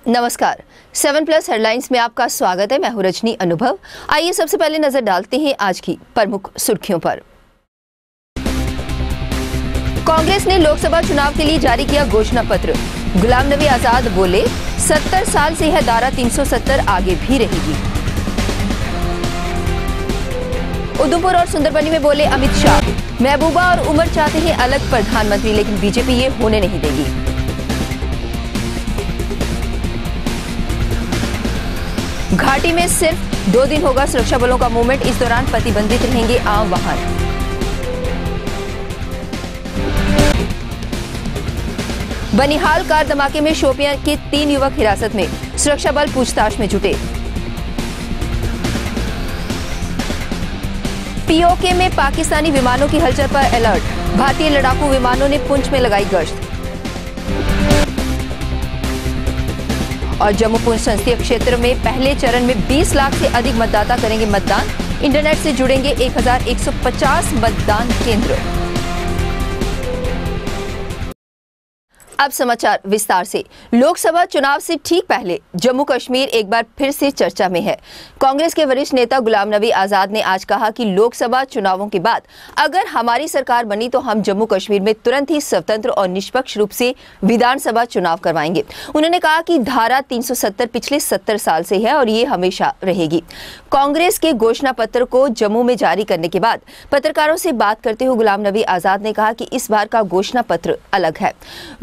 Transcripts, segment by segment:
नमस्कार, 7+ हेडलाइंस में आपका स्वागत है। मैं हूं रजनी अनुभव। आइए सबसे पहले नजर डालते हैं आज की प्रमुख सुर्खियों पर। कांग्रेस ने लोकसभा चुनाव के लिए जारी किया घोषणा पत्र। गुलाम नबी आजाद बोले, 70 साल से यह धारा 370 आगे भी रहेगी। उधमपुर और सुंदरबनी में बोले अमित शाह, महबूबा और उमर चाहते हैं अलग प्रधानमंत्री, लेकिन बीजेपी ये होने नहीं देगी। घाटी में सिर्फ 2 दिन होगा सुरक्षा बलों का मूवमेंट, इस दौरान प्रतिबंधित रहेंगे आम वाहन। बनिहाल कार धमाके में शोपियां के 3 युवक हिरासत में, सुरक्षा बल पूछताछ में जुटे। पीओके में पाकिस्तानी विमानों की हलचल पर अलर्ट, भारतीय लड़ाकू विमानों ने पुंछ में लगाई गश्त। और जम्मू पुंछ संसदीय क्षेत्र में पहले चरण में 20 लाख से अधिक मतदाता करेंगे मतदान, इंटरनेट से जुड़ेंगे 1150 मतदान केंद्र। अब समाचार विस्तार से। लोकसभा चुनाव से ठीक पहले जम्मू कश्मीर एक बार फिर से चर्चा में है। कांग्रेस के वरिष्ठ नेता गुलाम नबी आजाद ने आज कहा कि लोकसभा चुनावों के बाद अगर हमारी सरकार बनी तो हम जम्मू कश्मीर में तुरंत ही स्वतंत्र और निष्पक्ष रूप से विधानसभा चुनाव करवाएंगे। उन्होंने कहा कि धारा 370 पिछले 70 साल से है और ये हमेशा रहेगी। कांग्रेस के घोषणा पत्र को जम्मू में जारी करने के बाद पत्रकारों से बात करते हुए गुलाम नबी आजाद ने कहा कि इस बार का घोषणा पत्र अलग है।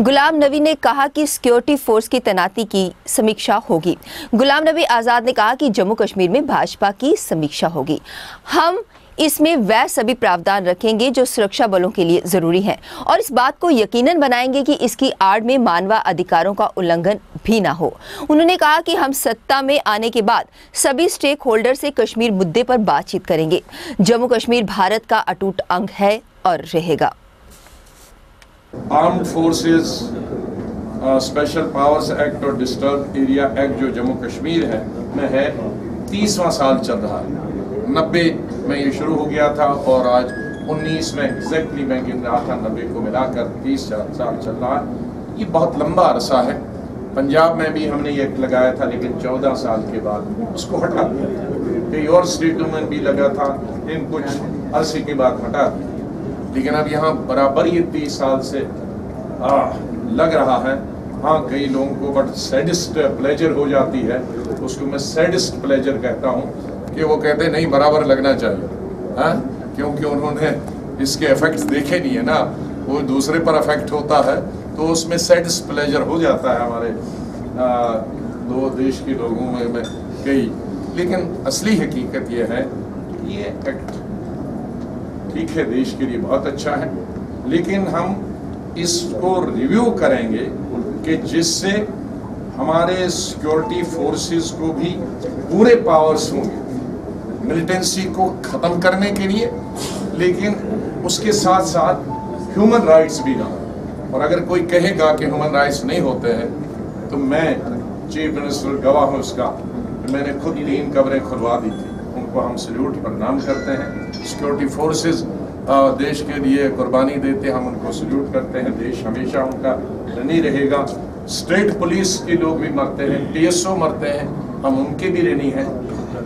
गुलाम नबी ने कहा कि सिक्योरिटी फोर्स की तैनाती की समीक्षा होगी। गुलाम नबी आजाद ने कहा कि जम्मू कश्मीर में भाजपा की समीक्षा होगी। हम इसमें वह सभी प्रावधान रखेंगे जो सुरक्षा बलों के लिए जरूरी हैं और इस बात को यकीनन बनाएंगे कि इसकी आड़ में मानवाधिकारों का उल्लंघन भी ना हो। उन्होंने कहा कि हम सत्ता में आने के बाद सभी स्टेक होल्डर से कश्मीर मुद्दे पर बातचीत करेंगे। जम्मू कश्मीर भारत का अटूट अंग है और रहेगा। Armed forces special powers act और डिस्टर्ब एरिया एक्ट जो जम्मू कश्मीर है में है 30वां साल चल रहा है। 90 में ये शुरू हो गया था और आज 19 में एग्जैक्टली मैं गिन रहा था, 90 को मिलाकर 30 साल चल रहा है। ये बहुत लंबा अरसा है। पंजाब में भी हमने ये एक्ट लगाया था, लेकिन 14 साल के बाद उसको हटा दिया। कई और स्टेटों में भी लगा था, लेकिन कुछ अरसे के बाद हटा दिया। लेकिन अब यहाँ बराबर ये 30 साल से लग रहा है। हाँ, कई लोगों को बट सैडिस्ट प्लेजर हो जाती है, उसको मैं सैडिस्ट प्लेजर कहता हूँ कि वो कहते हैं नहीं बराबर लगना चाहिए। हाँ, क्योंकि उन्होंने इसके इफेक्ट्स देखे नहीं है ना, वो दूसरे पर इफेक्ट होता है तो उसमें सैडिस्ट प्लेजर हो जाता है हमारे दो देश के लोगों में कई। लेकिन असली हकीकत ये है, ये एक्ट ठीक है, देश के लिए बहुत अच्छा है, लेकिन हम इसको रिव्यू करेंगे कि जिससे हमारे सिक्योरिटी फोर्सेस को भी पूरे पावर्स होंगे मिलिटेंसी को ख़त्म करने के लिए, लेकिन उसके साथ साथ ह्यूमन राइट्स भी ना। और अगर कोई कहेगा कि ह्यूमन राइट्स नहीं होते हैं तो मैं चीफ मिनिस्टर गवाह हूँ उसका। मैंने खुद 3 कब्रें खुलवा दी थी, उनको हम सल्यूट प्रणाम करते हैं। सिक्योरिटी फोर्सेस देश के लिए कुर्बानी देते हैं, हम उनको सल्यूट करते हैं। देश हमेशा उनका ऋणी रहेगा। स्टेट पुलिस के लोग भी मरते हैं, TSO मरते हैं, हम उनके भी ऋणी हैं।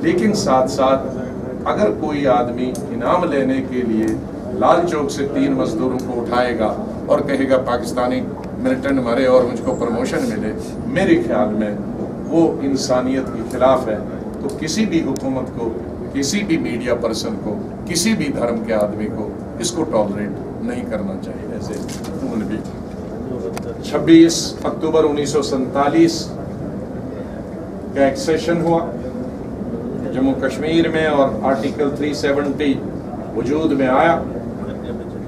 लेकिन साथ साथ अगर कोई आदमी इनाम लेने के लिए लाल चौक से 3 मजदूरों को उठाएगा और कहेगा पाकिस्तानी मिलिटेंट मरे और मुझको प्रमोशन मिले, मेरे ख्याल में वो इंसानियत के खिलाफ है। तो किसी भी हुकूमत को, किसी भी मीडिया पर्सन को, किसी भी धर्म के आदमी को इसको टॉलरेट नहीं करना चाहिए। ऐसे उन्होंने भी 26 अक्टूबर 1947 का एक सेशन हुआ जम्मू कश्मीर में और आर्टिकल 370 वजूद में आया,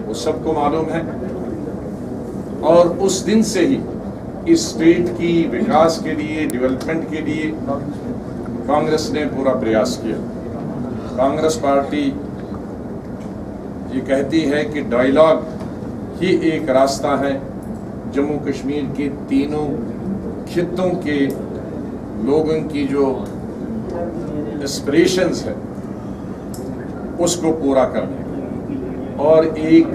वो सबको मालूम है। और उस दिन से ही इस स्टेट की विकास के लिए, डेवलपमेंट के लिए कांग्रेस ने पूरा प्रयास किया। कांग्रेस पार्टी ये कहती है कि डायलॉग ही एक रास्ता है। जम्मू कश्मीर के तीनों खित्तों के लोगों की जो एस्पिरेशंस है उसको पूरा करने और एक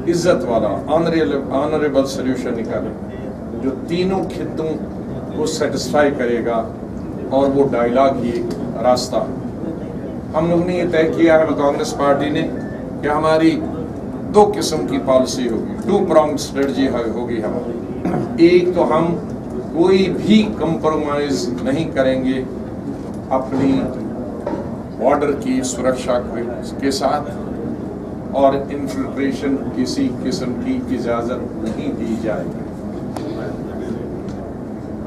इज्जत वाला ऑनरेबल सोल्यूशन निकाले जो तीनों खित्तों को सेटिस्फाई करेगा और वो डायलॉग ही एक रास्ता। हम लोग ने ये तय किया है कांग्रेस पार्टी ने कि हमारी दो किस्म की पॉलिसी होगी, 2 pronged स्ट्रेटजी होगी हमारी। एक तो हम कोई भी कंप्रोमाइज नहीं करेंगे अपनी बॉर्डर की सुरक्षा के साथ, और इन्फिल्ट्रेशन किसी किस्म की इजाजत नहीं दी जाएगी।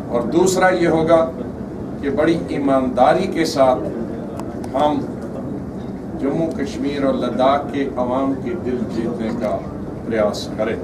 और दूसरा ये होगा कि बड़ी ईमानदारी के साथ हम जम्मू कश्मीर और लद्दाख के अवाम के दिल जीतने का प्रयास करें।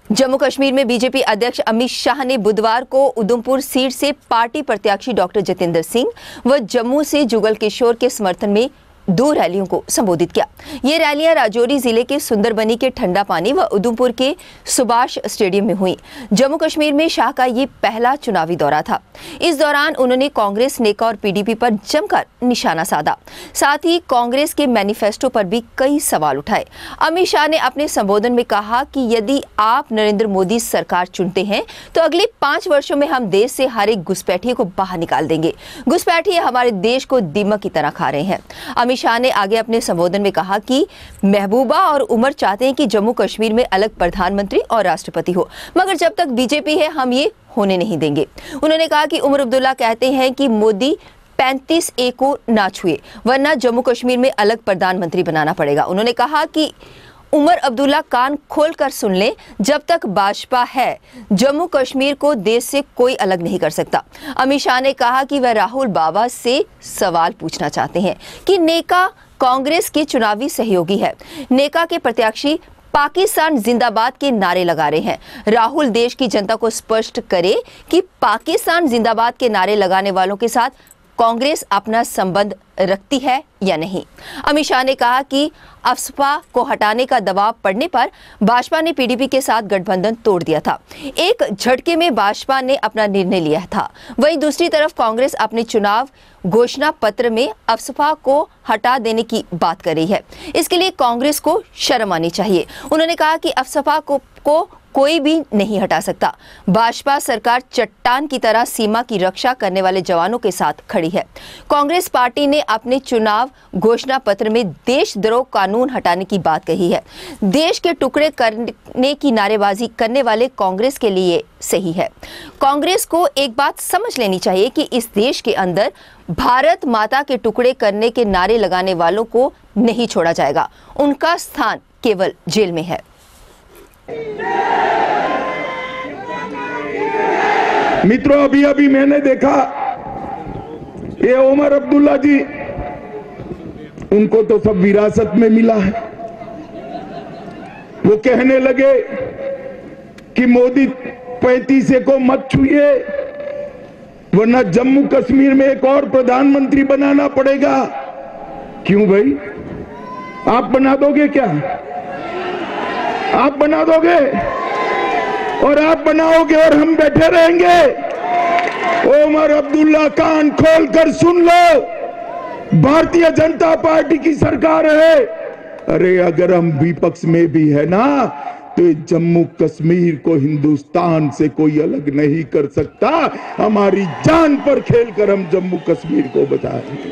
जम्मू कश्मीर में बीजेपी अध्यक्ष अमित शाह ने बुधवार को उधमपुर सीट से पार्टी प्रत्याशी डॉक्टर जितेंद्र सिंह व जम्मू से जुगल किशोर के समर्थन में 2 रैलियों को संबोधित किया। ये रैलियां राजौरी जिले के सुंदरबनी के ठंडा पानी व उधमपुर के सुभाष स्टेडियम में हुई। जम्मू कश्मीर में शाह का ये पहला चुनावी दौरा था। इस दौरान उन्होंने कांग्रेस, नेका और पीडीपी पर जमकर निशाना साधा। साथ ही कांग्रेस के मैनिफेस्टो पर भी कई सवाल उठाए। अमित शाह ने अपने संबोधन में कहा कि यदि आप नरेंद्र मोदी सरकार चुनते हैं तो अगले 5 वर्षों में हम देश से हर एक घुसपैठिए को बाहर निकाल देंगे। घुसपैठिए हमारे देश को दीमक की तरह खा रहे हैं। अमित शाह ने आगे अपने संबोधन में कहा कि महबूबा और उमर चाहते हैं कि जम्मू कश्मीर में अलग प्रधानमंत्री और राष्ट्रपति हो, मगर जब तक बीजेपी है हम ये होने नहीं देंगे। उन्होंने कहा कि उमर अब्दुल्ला कहते हैं कि मोदी 35A को ना छुए वरना जम्मू कश्मीर में अलग प्रधानमंत्री बनाना पड़ेगा। उन्होंने कहा कि उमर अब्दुल्ला कान खोलकर सुन ले, जब तक भाजपा है जम्मू कश्मीर को देश से कोई अलग नहीं कर सकता। अमित शाह ने कहा कि वह राहुल बाबा से सवाल पूछना चाहते हैं कि नेका कांग्रेस के चुनावी सहयोगी है। नेका के प्रत्याशी पाकिस्तान जिंदाबाद के नारे लगा रहे हैं। राहुल देश की जनता को स्पष्ट करे कि पाकिस्तान जिंदाबाद के नारे लगाने वालों के साथ कांग्रेस अपना संबंध रखती है या नहीं। अमित शाह ने कहा कि अफस्पा को हटाने का दबाव पड़ने पर भाजपा ने पीडीपी के साथ गठबंधन तोड़ दिया था। एक झटके में भाजपा ने अपना निर्णय लिया था। वहीं दूसरी तरफ कांग्रेस अपने चुनाव घोषणा पत्र में अफस्पा को हटा देने की बात कर रही है। इसके लिए कांग्रेस को शर्म आनी चाहिए। उन्होंने कहा कि अफस्पा को कोई भी नहीं हटा सकता। भाजपा सरकार चट्टान की तरह सीमा की रक्षा करने वाले जवानों के साथ खड़ी है। कांग्रेस पार्टी ने अपने चुनाव घोषणा पत्र में देशद्रोह कानून हटाने की बात कही है। देश के टुकड़े करने की नारेबाजी करने वाले कांग्रेस के लिए सही है। कांग्रेस को एक बात समझ लेनी चाहिए कि इस देश के अंदर भारत माता के टुकड़े करने के नारे लगाने वालों को नहीं छोड़ा जाएगा। उनका स्थान केवल जेल में है। मित्रों, अभी मैंने देखा ये उमर अब्दुल्ला जी, उनको तो सब विरासत में मिला है। वो कहने लगे कि मोदी 35A को मत छुइए वरना जम्मू कश्मीर में एक और प्रधानमंत्री बनाना पड़ेगा। क्यों भाई, आप बना दोगे क्या? आप बना दोगे और आप बनाओगे और हम बैठे रहेंगे? उमर अब्दुल्ला, कान खोलकर सुन लो, भारतीय जनता पार्टी की सरकार है। अरे अगर हम विपक्ष में भी है ना तो जम्मू कश्मीर को हिंदुस्तान से कोई अलग नहीं कर सकता। हमारी जान पर खेलकर हम जम्मू कश्मीर को बचाएंगे।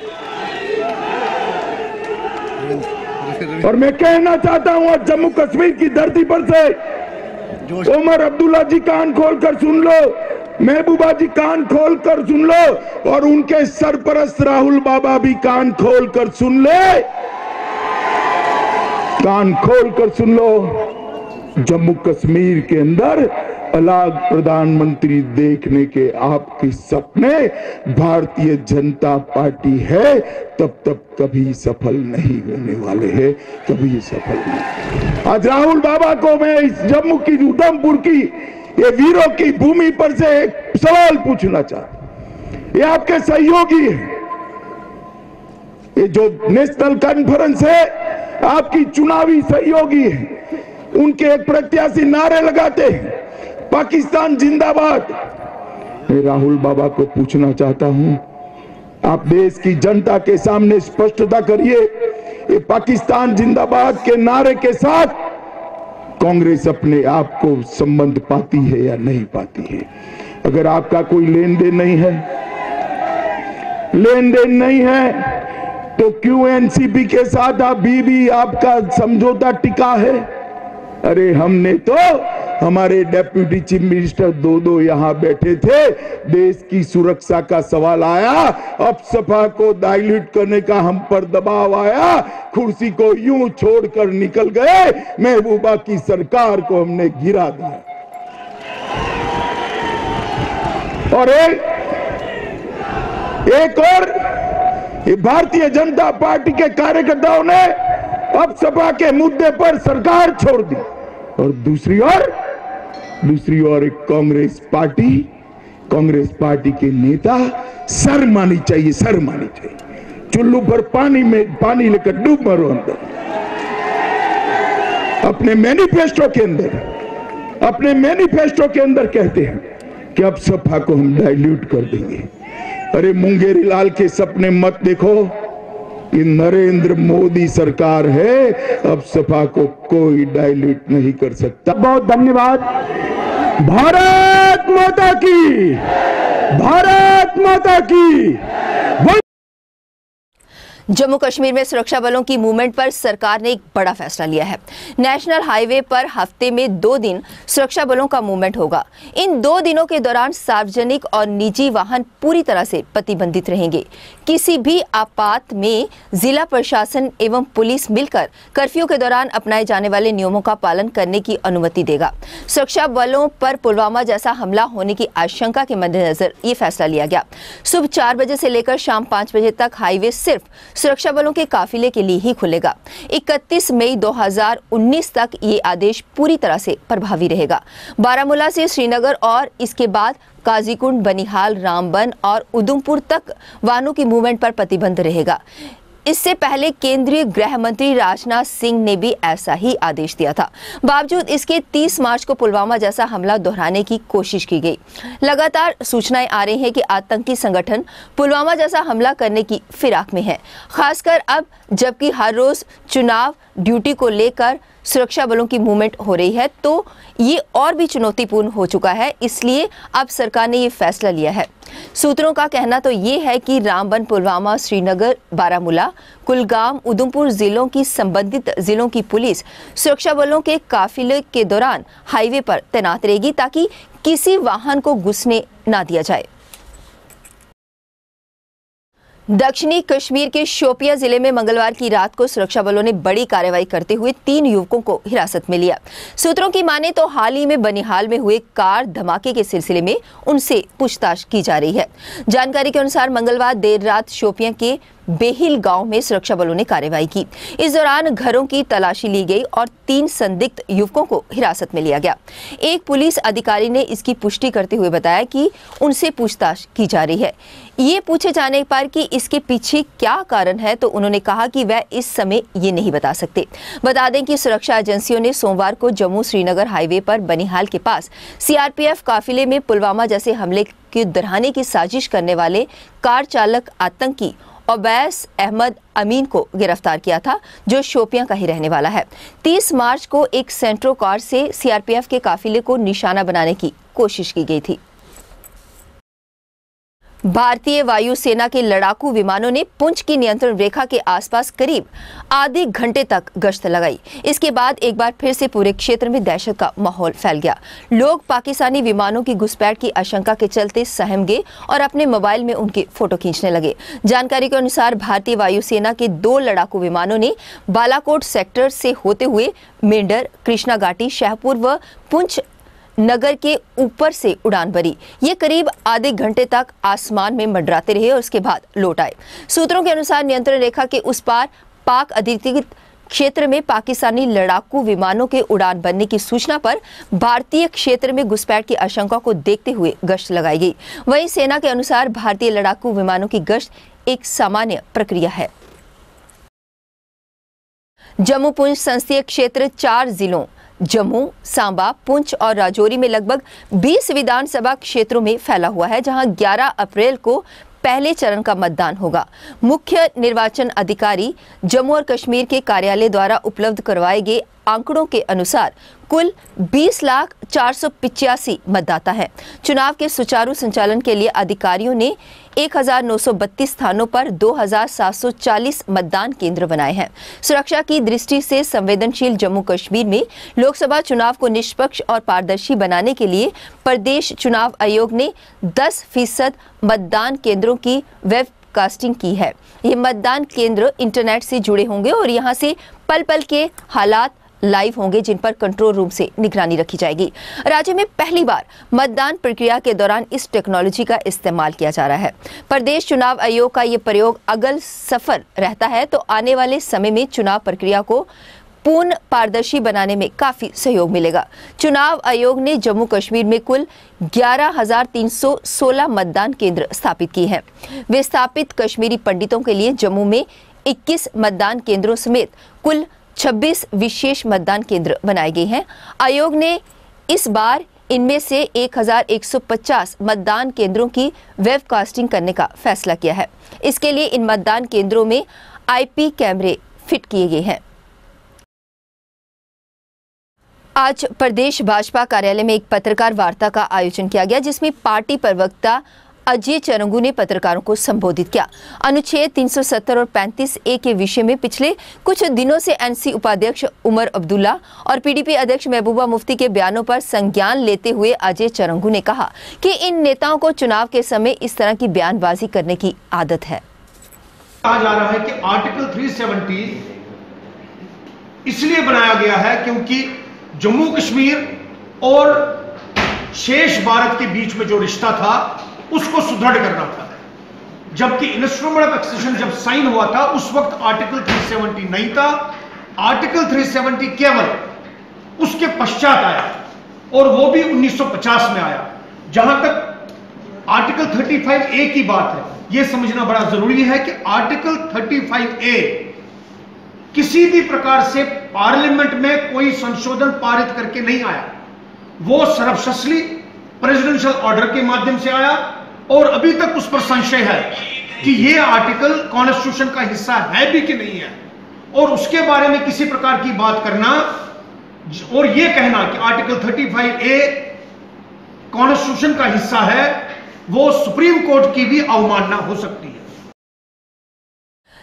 और मैं कहना चाहता हूं आज जम्मू कश्मीर की धरती पर से, उमर अब्दुल्ला जी कान खोलकर सुन लो, महबूबा जी कान खोलकर सुन लो और उनके सरपरस्त राहुल बाबा भी कान खोलकर सुन ले। कान खोलकर सुन लो, जम्मू कश्मीर के अंदर अलग प्रधानमंत्री देखने के आपके सपने भारतीय जनता पार्टी है तब तक कभी सफल नहीं होने वाले हैं, कभी सफल नहीं। आज राहुल बाबा को मैं इस जम्मू की, उधमपुर की, ये वीरों की भूमि पर से एक सवाल पूछना चाहता। ये आपके सहयोगी है, ये जो नेशनल कॉन्फ्रेंस है आपकी चुनावी सहयोगी है। उनके एक प्रत्याशी नारे लगाते हैं पाकिस्तान जिंदाबाद। मैं राहुल बाबा को पूछना चाहता हूं, आप देश की जनता के सामने स्पष्टता करिए, ये पाकिस्तान जिंदाबाद के नारे के साथ कांग्रेस अपने आप को संबंध पाती है या नहीं पाती है। अगर आपका कोई लेन देन नहीं है तो क्यों एनसीपी के साथ अभी भी आपका समझौता टिका है? अरे हमने तो, हमारे डेप्यूटी चीफ मिनिस्टर दो यहां बैठे थे, देश की सुरक्षा का सवाल आया, अब सपा को डाइल्यूट करने का हम पर दबाव आया, कुर्सी को यूं छोड़कर निकल गए, महबूबा की सरकार को हमने गिरा दिया। और एक और ये भारतीय जनता पार्टी के कार्यकर्ताओं ने अब सपा के मुद्दे पर सरकार छोड़ दी, और दूसरी ओर एक कांग्रेस पार्टी के नेता, शर्म आनी चाहिए। चुल्लू पर पानी लेकर डूब मरो अंदर। अपने मैनिफेस्टो के अंदर कहते हैं कि अब सपा को हम डाइल्यूट कर देंगे। अरे मुंगेरी लाल के सपने मत देखो, ये नरेंद्र मोदी सरकार है, अब सपा को कोई डाइल्यूट नहीं कर सकता। बहुत धन्यवाद। भारत माता की। जम्मू कश्मीर में सुरक्षा बलों की मूवमेंट पर सरकार ने एक बड़ा फैसला लिया है। नेशनल हाईवे पर हफ्ते में 2 दिन सुरक्षा बलों का मूवमेंट होगा। इन 2 दिनों के दौरान सार्वजनिक और निजी वाहन पूरी तरह से प्रतिबंधित रहेंगे। किसी भी आपात में जिला प्रशासन एवं पुलिस मिलकर कर्फ्यू के दौरान अपनाए जाने वाले नियमों का पालन करने की अनुमति देगा। सुरक्षा बलों पर पुलवामा जैसा हमला होने की आशंका के मद्देनजर ये फैसला लिया गया। सुबह 4 बजे से लेकर शाम 5 बजे तक हाईवे सिर्फ सुरक्षा बलों के काफिले के लिए ही खुलेगा। 31 मई 2019 तक ये आदेश पूरी तरह से प्रभावी रहेगा। बारामूला से श्रीनगर और इसके बाद काजीकुंड, बनिहाल, रामबन और उधमपुर तक वाहनों की मूवमेंट पर प्रतिबंध रहेगा। इससे पहले केंद्रीय गृह मंत्री राजनाथ सिंह ने भी ऐसा ही आदेश दिया था। बावजूद इसके 30 मार्च को पुलवामा जैसा हमला दोहराने की कोशिश की गई। लगातार सूचनाएं आ रही हैं कि आतंकी संगठन पुलवामा जैसा हमला करने की फिराक में है, खासकर अब जबकि हर रोज चुनाव ड्यूटी को लेकर सुरक्षा बलों की मूवमेंट हो रही है, तो ये और भी चुनौतीपूर्ण हो चुका है। इसलिए अब सरकार ने ये फैसला लिया है। सूत्रों का कहना तो ये है कि रामबन, पुलवामा, श्रीनगर, बारामूला, कुलगाम, उधमपुर जिलों की संबंधित जिलों की पुलिस सुरक्षा बलों के काफिले के दौरान हाईवे पर तैनात रहेगी ताकि किसी वाहन को घुसने ना दिया जाए। दक्षिणी कश्मीर के शोपियां जिले में मंगलवार की रात को सुरक्षा बलों ने बड़ी कार्रवाई करते हुए 3 युवकों को हिरासत में लिया। सूत्रों की माने तो हाल ही में बनिहाल में हुए कार धमाके के सिलसिले में उनसे पूछताछ की जा रही है। जानकारी के अनुसार मंगलवार देर रात शोपियां के बेहिल गांव में सुरक्षा बलों ने कार्रवाई की। इस दौरान घरों की तलाशी ली गई और 3 संदिग्ध युवकों को हिरासत में लिया गया। एक पुलिस अधिकारी ने इसकी पुष्टि करते हुए बताया कि उनसे पूछताछ की जा रही है। ये पूछे जाने पर कि इसके पीछे क्या कारण है तो उन्होंने कहा कि वह इस समय ये नहीं बता सकते। बता दें कि सुरक्षा एजेंसियों ने सोमवार को जम्मू श्रीनगर हाईवे पर बनिहाल के पास सीआरपीएफ काफिले में पुलवामा जैसे हमले की दोहराने की साजिश करने वाले कार चालक आतंकी ओवैस अहमद अमीन को गिरफ्तार किया था, जो शोपियां का ही रहने वाला है। 30 मार्च को एक सेंट्रो कार से सीआरपीएफ के काफिले को निशाना बनाने की कोशिश की गई थी। भारतीय वायुसेना के लड़ाकू विमानों ने पुंछ की नियंत्रण रेखा के आसपास करीब आधे घंटे तक गश्त लगाई। इसके बाद एक बार फिर से पूरे क्षेत्र में दहशत का माहौल फैल गया। लोग पाकिस्तानी विमानों की घुसपैठ की आशंका के चलते सहम गए और अपने मोबाइल में उनके फोटो खींचने लगे। जानकारी के अनुसार भारतीय वायुसेना के 2 लड़ाकू विमानों ने बालाकोट सेक्टर से होते हुए मेंढर, कृष्णा घाटी, शाहपुर व पुंछ नगर के ऊपर से उड़ान भरी। ये करीब आधे घंटे तक आसमान में मंडराते रहे और उसके बाद लौट आए। सूत्रों के अनुसार नियंत्रण रेखा के उस पार पाक अधिकृत क्षेत्र में पाकिस्तानी लड़ाकू विमानों के उड़ान भरने की सूचना पर भारतीय क्षेत्र में घुसपैठ की आशंका को देखते हुए गश्त लगाई गई। वहीं सेना के अनुसार भारतीय लड़ाकू विमानों की गश्त एक सामान्य प्रक्रिया है। जम्मू पुंछ संसदीय क्षेत्र 4 जिलों जम्मू, सांबा, पुंछ और राजौरी में लगभग 20 विधानसभा क्षेत्रों में फैला हुआ है, जहां 11 अप्रैल को पहले चरण का मतदान होगा। मुख्य निर्वाचन अधिकारी जम्मू और कश्मीर के कार्यालय द्वारा उपलब्ध करवाए गए आंकड़ों के अनुसार कुल 20,485 मतदाता हैं। चुनाव के सुचारू संचालन के लिए अधिकारियों ने 1,932 स्थानों पर 2,740 मतदान केंद्र बनाए हैं। सुरक्षा की दृष्टि से संवेदनशील जम्मू कश्मीर में लोकसभा चुनाव को निष्पक्ष और पारदर्शी बनाने के लिए प्रदेश चुनाव आयोग ने 10% मतदान केंद्रों की वेब कास्टिंग की है। ये मतदान केंद्र इंटरनेट से जुड़े होंगे और यहां से पल पल के हालात लाइव होंगे, जिन पर कंट्रोल रूम से निगरानी रखी जाएगी। राज्य में पहली बार मतदान प्रक्रिया के दौरान इस टेक्नोलॉजी का इस्तेमाल किया जा रहा है। प्रदेश चुनाव आयोग का ये प्रयोग अगर सफल रहता है तो आने वाले समय में चुनाव प्रक्रिया को पूर्ण पारदर्शी बनाने में काफी सहयोग मिलेगा। चुनाव आयोग ने जम्मू कश्मीर में कुल 11,316 मतदान केंद्र स्थापित किए हैं। विस्थापित कश्मीरी पंडितों के लिए जम्मू में 21 मतदान केंद्रों समेत कुल 26 विशेष मतदान केंद्र बनाए गए हैं। आयोग ने इस बार इनमें से 1,150 मतदान केंद्रों की वेबकास्टिंग करने का फैसला किया है। इसके लिए इन मतदान केंद्रों में आईपी कैमरे फिट किए गए हैं। आज प्रदेश भाजपा कार्यालय में एक पत्रकार वार्ता का आयोजन किया गया, जिसमें पार्टी प्रवक्ता अजय चरंगू ने पत्रकारों को संबोधित किया। अनुच्छेद 370 और 35A के विषय में पिछले कुछ दिनों से एनसी उपाध्यक्ष उमर अब्दुल्ला और पीडीपी अध्यक्ष महबूबा मुफ्ती के बयानों पर संज्ञान लेते हुए अजय चरंगू ने कहा कि इन नेताओं को चुनाव के समय इस तरह की बयानबाजी करने की आदत है। कहा जा रहा है कि आर्टिकल 370 इसलिए बनाया गया है क्योंकि जम्मू कश्मीर और शेष भारत के बीच में जो रिश्ता था उसको सुदृढ़ करना था। जबकि इंस्ट्रूमेंट ऑफ एक्सेशन जब साइन हुआ था उस वक्त आर्टिकल 370 नहीं था। आर्टिकल 370 केवल उसके पश्चात आया और वो भी 1950 में आया। जहां तक आर्टिकल 35A की बात है, यह समझना बड़ा जरूरी है कि आर्टिकल 35A किसी भी प्रकार से पार्लियामेंट में कोई संशोधन पारित करके नहीं आया। वो सर्वसम्मति प्रेसिडेंशियल ऑर्डर के माध्यम से आया और अभी तक उस पर संशय है कि ये आर्टिकल कॉन्स्टिट्यूशन का हिस्सा है भी कि नहीं है, और उसके बारे में किसी प्रकार की बात करना और ये कहना कि आर्टिकल 35A कॉन्स्टिट्यूशन का हिस्सा है, वो सुप्रीम कोर्ट की भी अवमानना हो सकती है।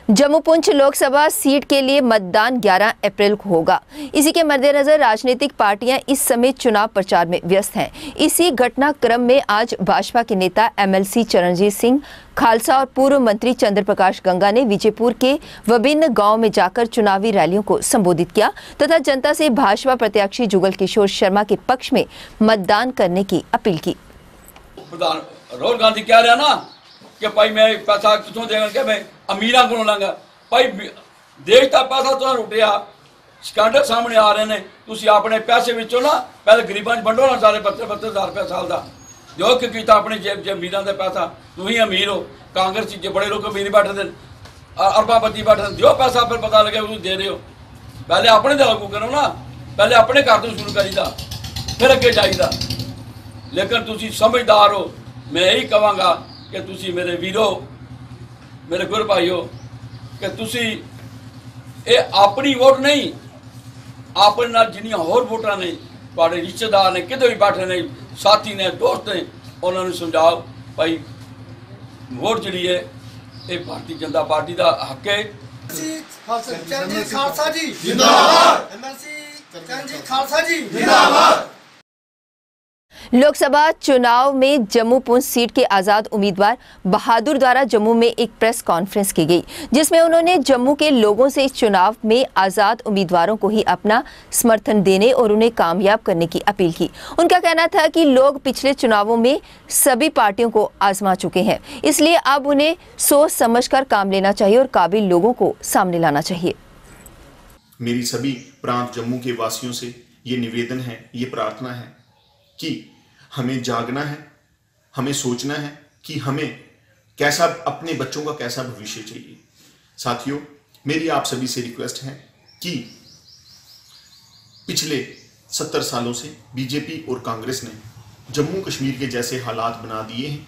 जम्मू पुंछ लोकसभा सीट के लिए मतदान 11 अप्रैल को होगा। इसी के मद्देनजर राजनीतिक पार्टियां इस समय चुनाव प्रचार में व्यस्त हैं। इसी घटनाक्रम में आज भाजपा के नेता MLC चरणजीत सिंह खालसा और पूर्व मंत्री चंद्र प्रकाश गंगा ने विजयपुर के विभिन्न गांव में जाकर चुनावी रैलियों को संबोधित किया तथा जनता से भाजपा प्रत्याशी जुगल किशोर शर्मा के पक्ष में मतदान करने की अपील की। राहुल गांधी कह रहा ना कि भाई मैं पैसा कितों देगा कि मैं अमीरा को लांगा। भाई देश का पैसा तो लुटिया, स्कैंडल सामने आ रहे हैं। तुसी अपने पैसे विचों ना पहले गरीबां च वंडो ना, सारे 32,000 रुपये साल का जो किया अपने जेब अमीरां का पैसा। तुम ही अमीर हो, कांग्रेस के बड़े लोग अमीर बैठे थे, अरबापति बैठे थे, जो पैसा फिर पता लगे तुम दे रहे हो। पहले अपने तो लागू करो ना, पहले अपने घर तो शुरू करीदा फिर अगे जाईदा। लेकिन तुसी समझदार हो, मैं यही कहांगा कि तुसी मेरे वीरो, मेरे गुर भाईओ, कि तुसी ये अपनी वोट नहीं, अपने नाल जिन्नियां होर वोटां ने, तुहाडे रिश्तेदार ने, किते भी बैठे ने, साथी ने, दोस्त ने, उन्होंने समझाओ भाई वोट जी है ये भारतीय जनता पार्टी का हक है। चरणजीत खालसा जी जिंदाबाद, चरणजीत खालसा जी जिंदाबाद। लोकसभा चुनाव में जम्मू पुंछ सीट के आजाद उम्मीदवार बहादुर द्वारा जम्मू में एक प्रेस कॉन्फ्रेंस की गई, जिसमें उन्होंने जम्मू के लोगों से इस चुनाव में आजाद उम्मीदवारों को ही अपना समर्थन देने और उन्हें कामयाब करने की अपील की। उनका कहना था कि लोग पिछले चुनावों में सभी पार्टियों को आजमा चुके हैं, इसलिए अब उन्हें सोच समझकर काम लेना चाहिए और काबिल लोगों को सामने लाना चाहिए। मेरी सभी प्रांत जम्मू के वासियों से ये निवेदन है, ये प्रार्थना है कि हमें जागना है, हमें सोचना है कि हमें कैसा, अपने बच्चों का कैसा भविष्य चाहिए। साथियों, मेरी आप सभी से रिक्वेस्ट है कि पिछले 70 सालों से बीजेपी और कांग्रेस ने जम्मू कश्मीर के जैसे हालात बना दिए हैं।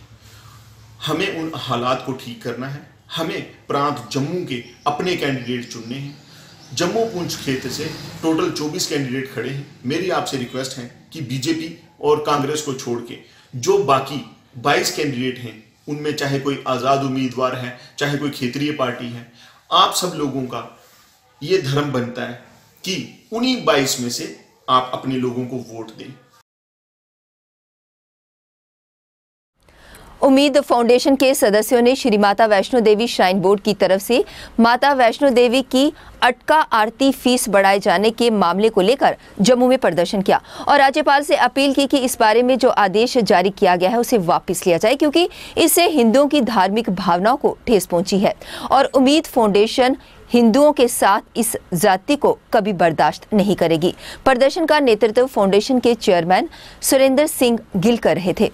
हमें उन हालात को ठीक करना है। हमें प्रांत जम्मू के अपने कैंडिडेट चुनने हैं जम्मू पुंछ क्षेत्र से टोटल 24 कैंडिडेट खड़े हैं। मेरी आपसे रिक्वेस्ट है कि बीजेपी और कांग्रेस को छोड़ के जो बाकी 22 कैंडिडेट हैं, उनमें चाहे कोई आज़ाद उम्मीदवार है, चाहे कोई क्षेत्रीय पार्टी है, आप सब लोगों का ये धर्म बनता है कि उन्हीं 22 में से आप अपने लोगों को वोट दें। उम्मीद फाउंडेशन के सदस्यों ने श्री माता वैष्णो देवी श्राइन बोर्ड की तरफ से माता वैष्णो देवी की अटका आरती फीस बढ़ाए जाने के मामले को लेकर जम्मू में प्रदर्शन किया और राज्यपाल से अपील की कि इस बारे में जो आदेश जारी किया गया है उसे वापस लिया जाए, क्योंकि इससे हिंदुओं की धार्मिक भावनाओं को ठेस पहुंची है और उम्मीद फाउंडेशन हिंदुओं के साथ इस जाति को कभी बर्दाश्त नहीं करेगी। प्रदर्शन का नेतृत्व फाउंडेशन के चेयरमैन सुरेंद्र सिंह गिल कर रहे थे।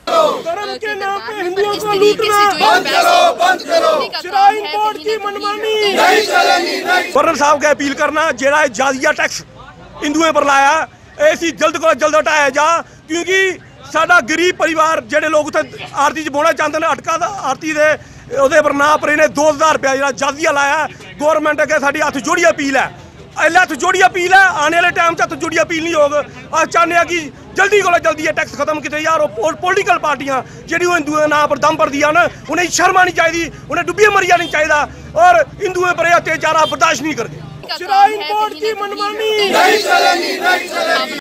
धर्म के नाम पे हिंदुओं को लूटना बंद करो। श्राइन बोर्ड की मनमानी नहीं चलेगी। गवर्नर साहब का अपील करना जेड़ा जाजिया टैक्स हिंदुओं पर लाया ऐसी जल्द को जल्द हटाया जा, क्योंकि साडा गरीब परिवार जेडे लोग आरती च बोना चाहते हैं अटका आरती दे ਉਹਦੇ पर ना पर इन्हें 2000 रुपया ਜਿਹੜਾ ਜਾਜ਼ੀਆ ਲਾਇਆ। गवर्नमेंट अगे साडी हथ जोड़ी अपील है, हथ जोड़ी अपील है, आने वाले टाइम हथ जोड़ी अपील नहीं होग। अस चाहते हैं कि जल्दी को जल्दी ये टैक्स खत्म किए यार। पोलिटिकल पार्टियां जी हिंदुओं के नाम पर दम पर दिया ना, उन्हें शर्म आनी चाहिए, उन्हें डुबिया मरिया नहीं चाहिए और हिंदुओं पर अत्याचार बर्दाश्त नहीं करते। श्राइन बोर्ड की मनमानी नहीं चलेगी।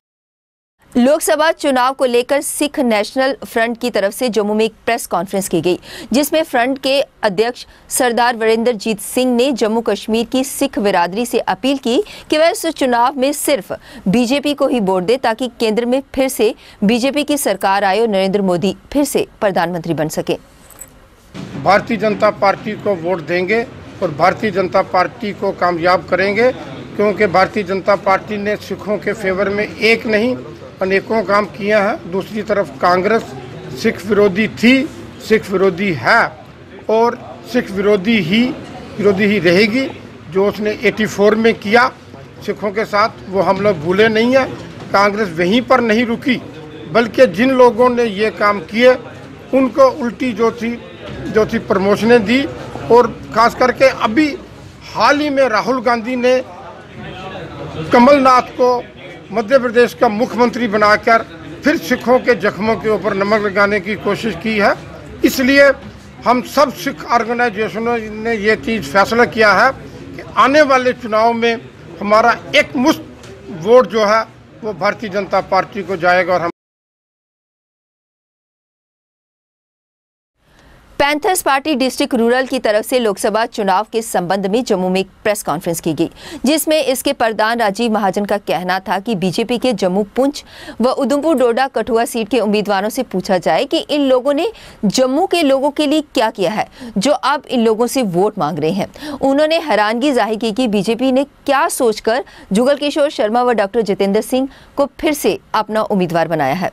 लोकसभा चुनाव को लेकर सिख नेशनल फ्रंट की तरफ से जम्मू में एक प्रेस कॉन्फ्रेंस की गई, जिसमें फ्रंट के अध्यक्ष सरदार वीरेंद्रजीत सिंह ने जम्मू कश्मीर की सिख बिरादरी से अपील की कि वह इस चुनाव में सिर्फ बीजेपी को ही वोट दे, ताकि केंद्र में फिर से बीजेपी की सरकार आए और नरेंद्र मोदी फिर से प्रधानमंत्री बन सके। भारतीय जनता पार्टी को वोट देंगे और भारतीय जनता पार्टी को कामयाब करेंगे, क्योंकि भारतीय जनता पार्टी ने सिखों के फेवर में एक नहीं अनेकों काम किया है। दूसरी तरफ कांग्रेस सिख विरोधी थी, सिख विरोधी है और सिख विरोधी ही रहेगी। जो उसने 84 में किया सिखों के साथ वो हम लोग भूले नहीं हैं। कांग्रेस वहीं पर नहीं रुकी, बल्कि जिन लोगों ने ये काम किए उनको उल्टी जो थी प्रमोशनें दी। और ख़ास करके अभी हाल ही में राहुल गांधी ने कमलनाथ को मध्य प्रदेश का मुख्यमंत्री बनाकर फिर सिखों के जख्मों के ऊपर नमक लगाने की कोशिश की है। इसलिए हम सब सिख ऑर्गेनाइजेशनों ने ये चीज़ फैसला किया है कि आने वाले चुनाव में हमारा एक मुश्त वोट जो है वो भारतीय जनता पार्टी को जाएगा। और हम पैंथर्स पार्टी डिस्ट्रिक्ट रूरल की तरफ से लोकसभा चुनाव के संबंध में जम्मू में एक प्रेस कॉन्फ्रेंस की गई, जिसमें इसके प्रधान राजीव महाजन का कहना था कि बीजेपी के जम्मू पुंछ व उधमपुर डोडा कठुआ सीट के उम्मीदवारों से पूछा जाए कि इन लोगों ने जम्मू के लोगों के लिए क्या किया है जो अब इन लोगों से वोट मांग रहे हैं। उन्होंने हैरानगी जाहिर की कि बीजेपी ने क्या सोचकर जुगल किशोर शर्मा व डॉक्टर जितेंद्र सिंह को फिर से अपना उम्मीदवार बनाया है।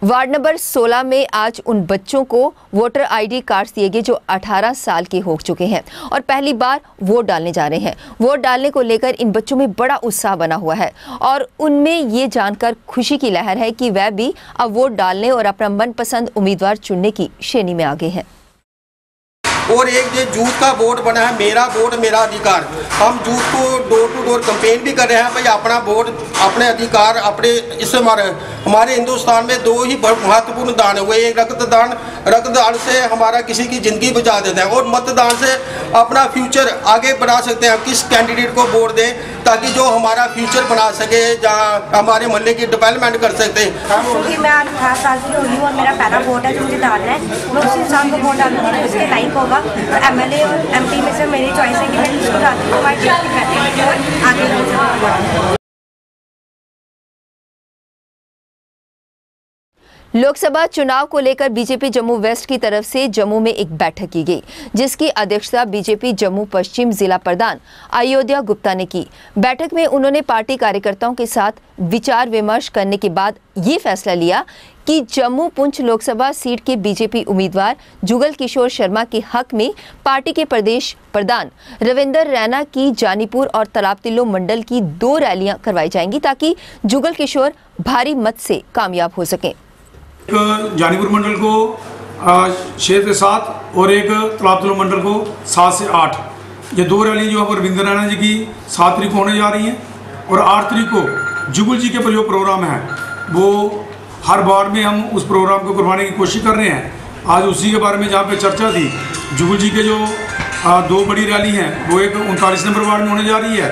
वार्ड नंबर 16 में आज उन बच्चों को वोटर आईडी कार्ड दिए गए जो 18 साल के हो चुके हैं और पहली बार वोट डालने जा रहे हैं। वोट डालने को लेकर इन बच्चों में बड़ा उत्साह बना हुआ है और उनमें ये जानकर खुशी की लहर है कि वह भी अब वोट डालने और अपना मनपसंद उम्मीदवार चुनने की श्रेणी में आगे हैं। और एक जो जूथ का वोट बना है, मेरा वोट मेरा अधिकार, हम जूथ को डोर टू डोर कैंपेन भी कर रहे हैं भाई अपना वोट अपने अधिकार अपने। इससे हमारे हिंदुस्तान में दो ही महत्वपूर्ण दान हुए, एक रक्तदान से हमारा किसी की ज़िंदगी बचा देता है और मतदान से अपना फ्यूचर आगे बढ़ा सकते हैं। किस कैंडिडेट को वोट दें ताकि जो हमारा फ्यूचर बना सके, जहाँ हमारे मोहल्ले की डेवलपमेंट कर सकते हैं। क्योंकि मैं 18 साल की हो रही हूँ और मेरा पहला वोट है जो मुझे डालना है, मैं उस इंसान को वोट डालूंगी जो उसके लाइक होगा। और एमएलए और एमपी में से मेरी चॉइस है कि मैं जिसको डालती हूँ हमारे देश की बेहतरी और आगे। लोकसभा चुनाव को लेकर बीजेपी जम्मू वेस्ट की तरफ से जम्मू में एक बैठक की गई, जिसकी अध्यक्षता बीजेपी जम्मू पश्चिम जिला प्रधान अयोध्या गुप्ता ने की। बैठक में उन्होंने पार्टी कार्यकर्ताओं के साथ विचार विमर्श करने के बाद ये फैसला लिया कि जम्मू पुंछ लोकसभा सीट के बीजेपी उम्मीदवार जुगल किशोर शर्मा के हक में पार्टी के प्रदेश प्रधान रविंदर रैना की जानीपुर और तालाब तिल्लो मंडल की 2 रैलियां करवाई जाएंगी ताकि जुगल किशोर भारी मत से कामयाब हो सकें। जानीपुर मंडल को 6 से 7 और एक तलातुल मंडल को 7 से 8। ये 2 रैली जो है रविंद्र रैना जी की 7 तारीख को होने जा रही हैं और 8 तारीख को जुगल जी के जो प्रोग्राम है वो हर वार्ड में हम उस प्रोग्राम को करवाने की कोशिश कर रहे हैं। आज उसी के बारे में जहाँ पे चर्चा थी, जुगल जी के जो 2 बड़ी रैली हैं वो एक 39 नंबर वार्ड में होने जा रही है,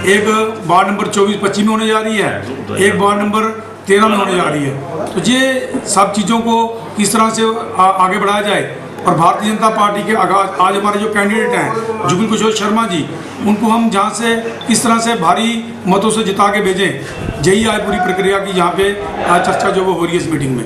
एक वार्ड नंबर 24-25 में होने जा रही है, एक वार्ड नंबर 13 में होने जा रही है। तो ये सब चीज़ों को किस तरह से आगे बढ़ाया जाए और भारतीय जनता पार्टी के आज हमारे जो कैंडिडेट हैं जुगल किशोर शर्मा जी, उनको हम जहाँ से किस तरह से भारी मतों से जिता के भेजें, यही आज पूरी प्रक्रिया की यहाँ पे चर्चा जो वो हो रही है इस मीटिंग में।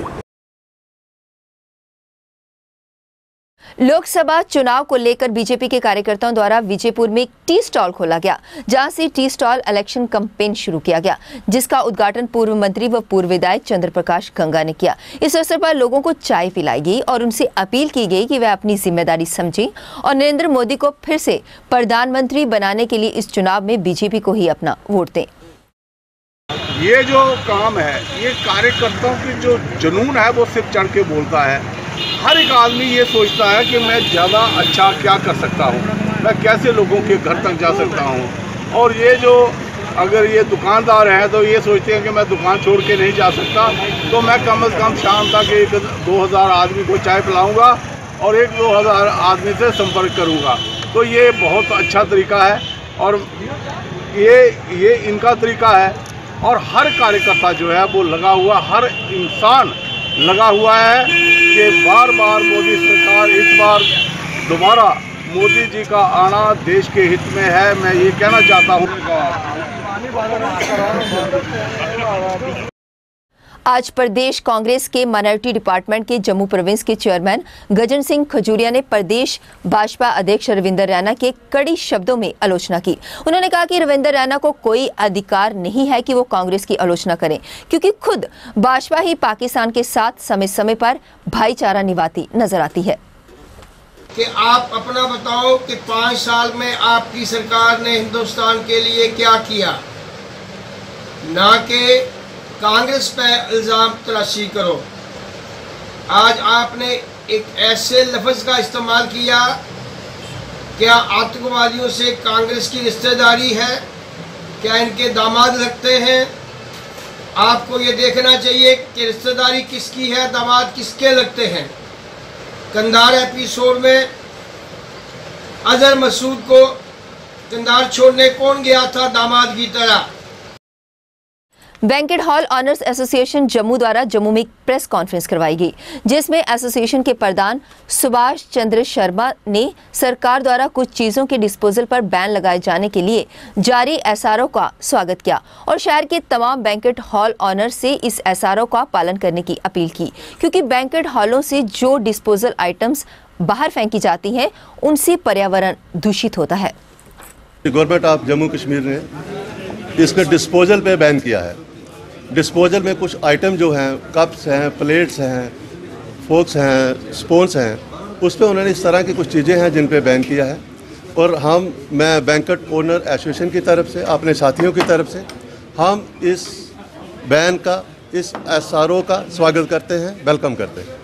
लोकसभा चुनाव को लेकर बीजेपी के कार्यकर्ताओं द्वारा विजयपुर में एक टी स्टॉल खोला गया, जहां से टी स्टॉल इलेक्शन कैंपेन शुरू किया गया, जिसका उद्घाटन पूर्व मंत्री व पूर्व विधायक चंद्र प्रकाश गंगा ने किया। इस अवसर पर लोगों को चाय पिलाई गई और उनसे अपील की गई कि वे अपनी जिम्मेदारी समझें और नरेंद्र मोदी को फिर से प्रधानमंत्री बनाने के लिए इस चुनाव में बीजेपी को ही अपना वोट दें। ये जो काम है, ये कार्यकर्ताओं की जो जुनून है वो सिर्फ चढ़ के बोलता है। हर एक आदमी ये सोचता है कि मैं ज़्यादा अच्छा क्या कर सकता हूँ, मैं कैसे लोगों के घर तक जा सकता हूँ। और ये जो अगर ये दुकानदार हैं तो ये सोचते हैं कि मैं दुकान छोड़ के नहीं जा सकता, तो मैं कम से कम शाम तक 1-2 हज़ार आदमी को चाय पिलाऊंगा और 1-2 हज़ार आदमी से संपर्क करूंगा। तो ये बहुत अच्छा तरीका है और ये इनका तरीका है। और हर कार्यकर्ता जो है वो लगा हुआ, हर इंसान लगा हुआ है कि बार बार मोदी सरकार, इस बार दोबारा मोदी जी का आना देश के हित में है, मैं ये कहना चाहता हूँ। आज प्रदेश कांग्रेस के माइनॉरिटी डिपार्टमेंट के जम्मू प्रोविंस के चेयरमैन गजन सिंह खजूरिया ने प्रदेश भाजपा अध्यक्ष रविंद्र रैना के कड़ी शब्दों में आलोचना की। उन्होंने कहा कि रविंद्र रैना को कोई अधिकार नहीं है कि वो कांग्रेस की आलोचना करें, क्योंकि खुद भाजपा ही पाकिस्तान के साथ समय समय पर भाईचारा निभाती नजर आती है। कि आप अपना बताओ कि 5 साल में आपकी सरकार ने हिंदुस्तान के लिए क्या किया, ना कि कांग्रेस पे इल्ज़ाम तराशी करो। आज आपने एक ऐसे लफ्ज़ का इस्तेमाल किया, क्या आतंकवादियों से कांग्रेस की रिश्तेदारी है, क्या इनके दामाद लगते हैं? आपको ये देखना चाहिए कि रिश्तेदारी किसकी है, दामाद किसके लगते हैं। कंधार एपिसोड में अजहर मसूद को कंधार छोड़ने कौन गया था दामाद की तरह। Banquet hall owners association Jammu द्वारा जम्मू में एक प्रेस कॉन्फ्रेंस करवाई गई, जिसमें एसोसिएशन के प्रधान सुभाष चंद्र शर्मा ने सरकार द्वारा कुछ चीज़ों के डिस्पोजल पर बैन लगाए जाने के लिए जारी एसआरओ का स्वागत किया और शहर के तमाम बैंकेट हॉल ऑनर से इस एसआरओ का पालन करने की अपील की, क्योंकि बैंकेट हॉलों से जो डिस्पोजल आइटम्स बाहर फेंकी जाती हैं उनसे पर्यावरण दूषित होता है। गवर्नमेंट ऑफ जम्मू कश्मीर ने इसके डिस्पोजल पे बैन किया है। डिस्पोजल में कुछ आइटम जो हैं, कप्स हैं, प्लेट्स हैं, फोक्स हैं, स्पून्स हैं, उस पर उन्होंने इस तरह की कुछ चीज़ें हैं जिन पे बैन किया है। और मैं बैंकेट ओनर एसोसिएशन की तरफ से, अपने साथियों की तरफ से हम इस बैन का, इस एसआरओ का स्वागत करते हैं, वेलकम करते हैं।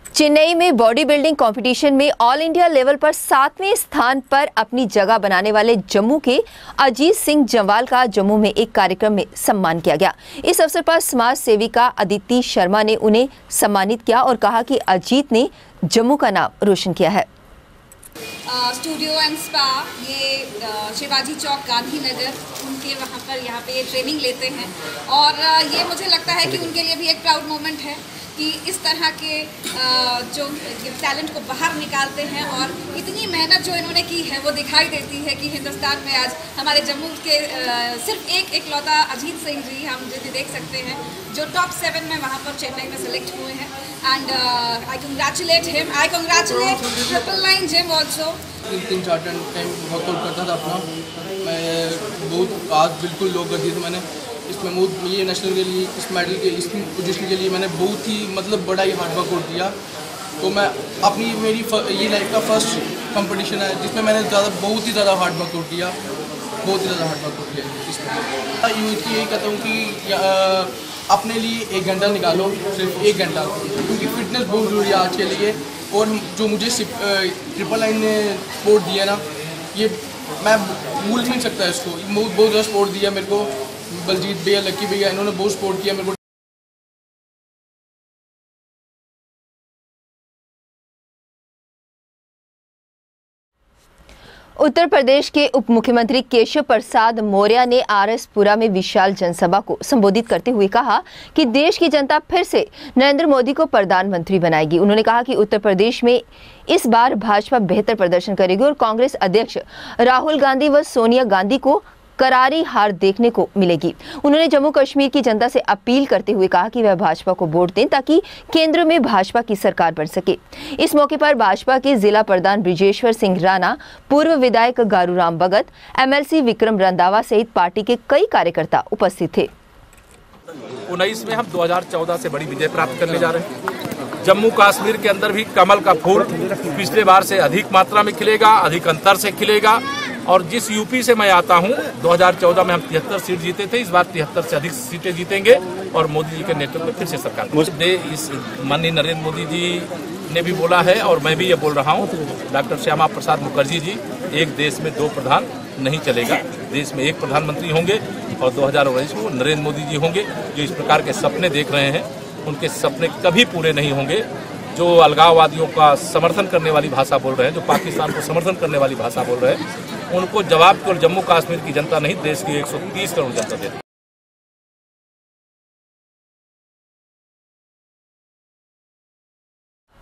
चेन्नई में बॉडी बिल्डिंग कंपटीशन में ऑल इंडिया लेवल पर 7वें स्थान पर अपनी जगह बनाने वाले जम्मू के अजीत सिंह जम्वाल का जम्मू में एक कार्यक्रम में सम्मान किया गया। इस अवसर पर समाज सेविका अदिति शर्मा ने उन्हें सम्मानित किया और कहा कि अजीत ने जम्मू का नाम रोशन किया है। स्टूडियो एंड स्पा, ये शिवाजी चौक गांधीनगर, उनके वहाँ पर यहाँ पे ट्रेनिंग लेते हैं और ये मुझे लगता है कि उनके लिए भी एक प्राउड मोमेंट है कि इस तरह के जो टैलेंट को बाहर निकालते हैं और इतनी मेहनत जो इन्होंने की है वो दिखाई देती है कि हिंदुस्तान में आज हमारे जम्मू के सिर्फ एक इकलौता अजीत सिंह जी हम जिन्हें देख सकते हैं जो टॉप 7 में वहाँ पर चेन्नई में सेलेक्ट हुए हैं। And I congratulate him, I congratulate 999 gym also. 3-4 time workout करता था अपना, मैं बहुत आज बिल्कुल लो कर दी थी मैंने इसमें ये नेशनल के लिए, इस मेडल के, इस पोजीशन के लिए मैंने बहुत ही मतलब बड़ा ही हार्ड वर्कआउट किया। तो मैं अपनी मेरी ये लाइफ का फर्स्ट कंपटीशन है जिसमें मैंने बहुत ही ज़्यादा हार्ड वर्कआउट किया बहुत ही ज़्यादा हार्ड वर्क होती है इसमें। यूथ की यही कहता हूँ कि अपने लिए 1 घंटा निकालो, सिर्फ 1 घंटा, क्योंकि फिटनेस बहुत ज़रूरी है आज के लिए। और जो मुझे 999 ने सपोर्ट दिया ना, ये मैं भूल नहीं सकता इसको। बहुत ज़्यादा सपोर्ट दिया मेरे को, बलजीत भैया, लक्की भैया, इन्होंने बहुत सपोर्ट किया मेरे को। उत्तर प्रदेश के उप मुख्यमंत्री केशव प्रसाद मौर्य ने आरएसपुरा में विशाल जनसभा को संबोधित करते हुए कहा कि देश की जनता फिर से नरेंद्र मोदी को प्रधानमंत्री बनाएगी। उन्होंने कहा कि उत्तर प्रदेश में इस बार भाजपा बेहतर प्रदर्शन करेगी और कांग्रेस अध्यक्ष राहुल गांधी व सोनिया गांधी को करारी हार देखने को मिलेगी। उन्होंने जम्मू कश्मीर की जनता से अपील करते हुए कहा कि वह भाजपा को वोट दें ताकि केंद्र में भाजपा की सरकार बन सके। इस मौके पर भाजपा के जिला प्रधान ब्रिजेश्वर सिंह राणा, पूर्व विधायक गारूराम भगत, एमएलसी विक्रम रंधावा सहित पार्टी के कई कार्यकर्ता उपस्थित थे। 19 में हम 2014 से बड़ी विजय प्राप्त करने जा रहे हैं। जम्मू कश्मीर के अंदर भी कमल का फूल पिछले बार से अधिक मात्रा में खिलेगा, अधिक अंतर से खिलेगा। और जिस यूपी से मैं आता हूं, 2014 में हम 73 सीट जीते थे, इस बार 73 से अधिक सीटें जीतेंगे और मोदी जी के नेतृत्व में फिर से सरकार। इस माननीय नरेंद्र मोदी जी ने भी बोला है और मैं भी ये बोल रहा हूँ, डॉक्टर श्यामा प्रसाद मुखर्जी जी, एक देश में 2 प्रधान नहीं चलेगा, देश में एक प्रधानमंत्री होंगे और 2019 में नरेंद्र मोदी जी होंगे। जो इस प्रकार के सपने देख रहे हैं, उनके सपने कभी पूरे नहीं होंगे। जो अलगाववादियों का समर्थन करने वाली भाषा बोल रहे हैं, जो पाकिस्तान को समर्थन करने वाली भाषा बोल रहे हैं, उनको जवाब केवल जम्मू कश्मीर की जनता नहीं, देश की 130 करोड़ जनता देती।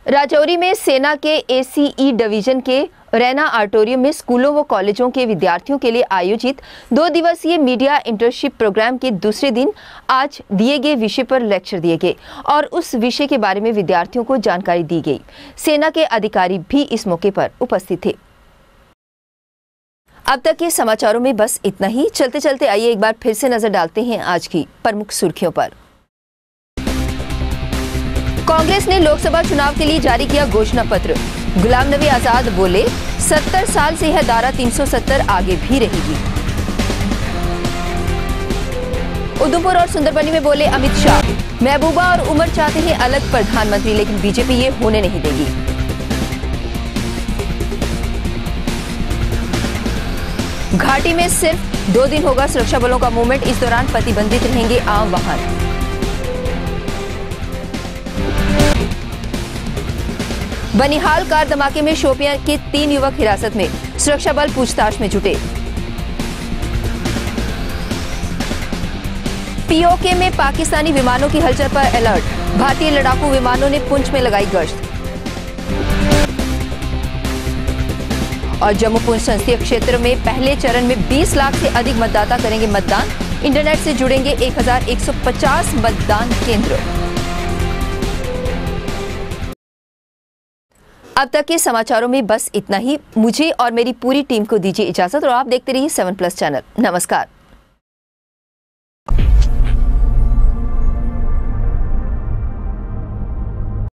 राजौरी में सेना के एसीई डिवीजन के रैना ऑडिटोरियम में स्कूलों व कॉलेजों के विद्यार्थियों के लिए आयोजित 2 दिवसीय मीडिया इंटर्नशिप प्रोग्राम के दूसरे दिन आज दिए गए विषय पर लेक्चर दिए गए और उस विषय के बारे में विद्यार्थियों को जानकारी दी गई। सेना के अधिकारी भी इस मौके पर उपस्थित थे। अब तक के समाचारों में बस इतना ही। चलते चलते आइए एक बार फिर से नजर डालते हैं आज की प्रमुख सुर्खियों पर। कांग्रेस ने लोकसभा चुनाव के लिए जारी किया घोषणा पत्र। गुलाम नबी आजाद बोले, 70 साल से यह धारा 370 आगे भी रहेगी। उधमपुर और सुंदरबनी में बोले अमित शाह, महबूबा और उमर चाहते हैं अलग प्रधानमंत्री, लेकिन बीजेपी ये होने नहीं देगी। घाटी में सिर्फ 2 दिन होगा सुरक्षा बलों का मूवमेंट, इस दौरान प्रतिबंधित रहेंगे आम वाहन। बनिहाल कार धमाके में शोपियां के 3 युवक हिरासत में, सुरक्षा बल पूछताछ में जुटे। पीओके में पाकिस्तानी विमानों की हलचल पर अलर्ट, भारतीय लड़ाकू विमानों ने पुंछ में लगाई गश्त। और जम्मू पुंछ संसदीय क्षेत्र में पहले चरण में 20 लाख से अधिक मतदाता करेंगे मतदान, इंटरनेट से जुड़ेंगे 1150 मतदान केंद्र। अब तक के समाचारों में बस इतना ही। मुझे और मेरी पूरी टीम को दीजिए इजाजत और आप देखते रहिए 7+ चैनल। नमस्कार।